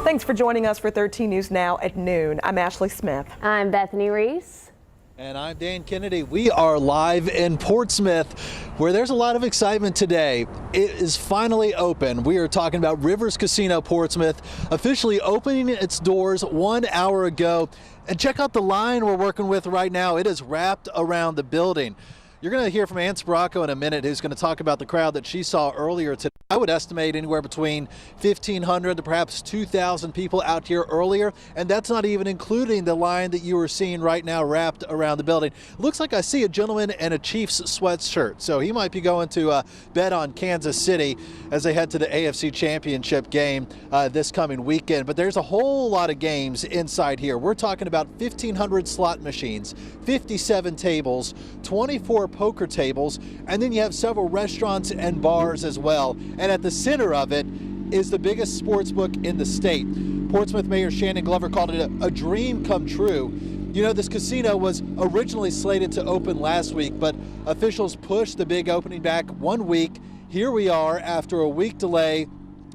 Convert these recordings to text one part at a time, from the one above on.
Thanks for joining us for 13 News Now at noon. I'm Ashley Smith. I'm Bethany Reese. And I'm Dan Kennedy. We are live in Portsmouth, where there's a lot of excitement today. It is finally open. We are talking about Rivers Casino Portsmouth, officially opening its doors 1 hour ago. And check out the line we're working with right now. It is wrapped around the building. You're going to hear from Ann Sparacco in a minute, who's going to talk about the crowd that she saw earlier today. I would estimate anywhere between 1,500 to perhaps 2,000 people out here earlier, and that's not even including the line that you are seeing right now wrapped around the building. It looks like I see a gentleman in a Chiefs sweatshirt, so he might be going to bet on Kansas City as they head to the AFC Championship game this coming weekend. But there's a whole lot of games inside here. We're talking about 1,500 slot machines, 57 tables, 24 poker tables, and then you have several restaurants and bars as well. And at the center of it is the biggest sports book in the state. Portsmouth Mayor Shannon Glover called it a dream come true. You know, this casino was originally slated to open last week, but officials pushed the big opening back 1 week. Here we are after a week delay.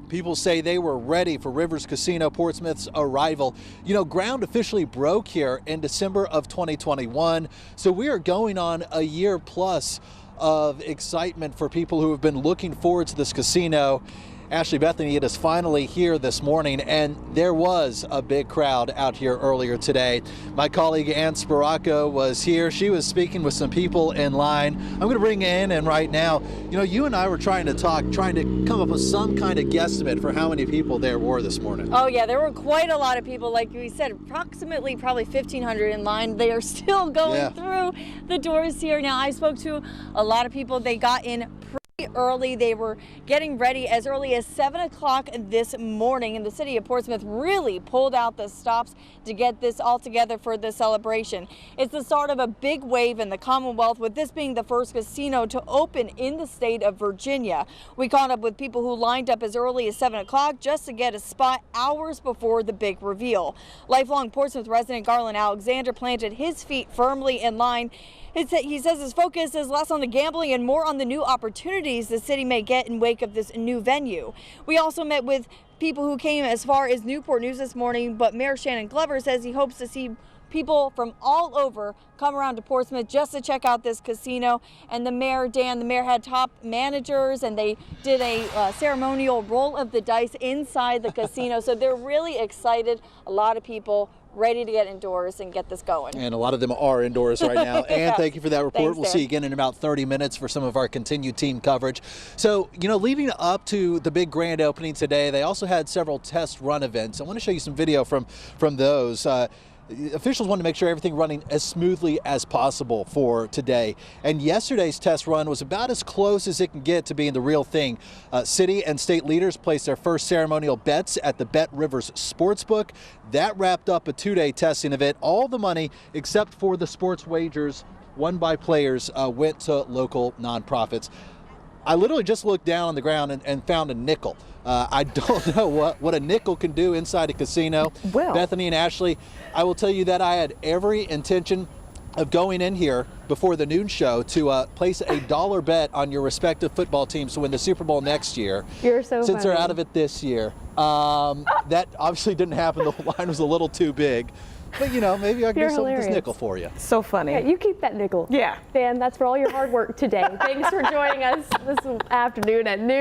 People say they were ready for Rivers Casino Portsmouth's arrival. You know, ground officially broke here in December of 2021, so we are going on a year plus of excitement for people who have been looking forward to this casino. Ashley, Bethany, it is finally here this morning, and there was a big crowd out here earlier today. My colleague Ann Sparacco was here. She was speaking with some people in line. I'm going to bring Ann in right now. You know, you and I were trying to come up with some kind of guesstimate for how many people there were this morning. Oh yeah, there were quite a lot of people. Like we said, approximately probably 1,500 in line. They are still going through the doors here. Now, I spoke to a lot of people. They got in early. They were getting ready as early as 7 o'clock this morning, and the city of Portsmouth really pulled out the stops to get this all together for the celebration. It's the start of a big wave in the Commonwealth, with this being the first casino to open in the state of Virginia. We caught up with people who lined up as early as 7 o'clock just to get a spot hours before the big reveal. Lifelong Portsmouth resident Garland Alexander planted his feet firmly in line. He says his focus is less on the gambling and more on the new opportunities the city may get in wake of this new venue. We also met with people who came as far as Newport News this morning, but Mayor Shannon Glover says he hopes to see people from all over come around to Portsmouth just to check out this casino. And the mayor, Dan, the mayor had top managers, and they did a ceremonial roll of the dice inside the casino. So they're really excited. A lot of people ready to get indoors and get this going. And a lot of them are indoors right now. And thank you for that report. Thanks, we'll see you again in about 30 minutes for some of our continued team coverage. So, you know, leading up to the big grand opening today, they also had several test run events. I want to show you some video from those. Officials wanted to make sure everything running as smoothly as possible for today. And yesterday's test run was about as close as it can get to being the real thing. City and state leaders placed their first ceremonial bets at the Bet Rivers Sportsbook. That wrapped up a two-day testing event. All the money, except for the sports wagers won by players, went to local nonprofits. I literally just looked down on the ground and found a nickel. I don't know what a nickel can do inside a casino. Well, Bethany and Ashley, I will tell you that I had every intention of going in here before the noon show to place a dollar bet on your respective football teams to win the Super Bowl next year. You're so Since they're funny. out of it this year. That obviously didn't happen. The line was a little too big. But, you know, maybe I can do something with this nickel for you. so funny. Yeah, you keep that nickel. Yeah. Dan, that's for all your hard work today. Thanks for joining us this afternoon at noon.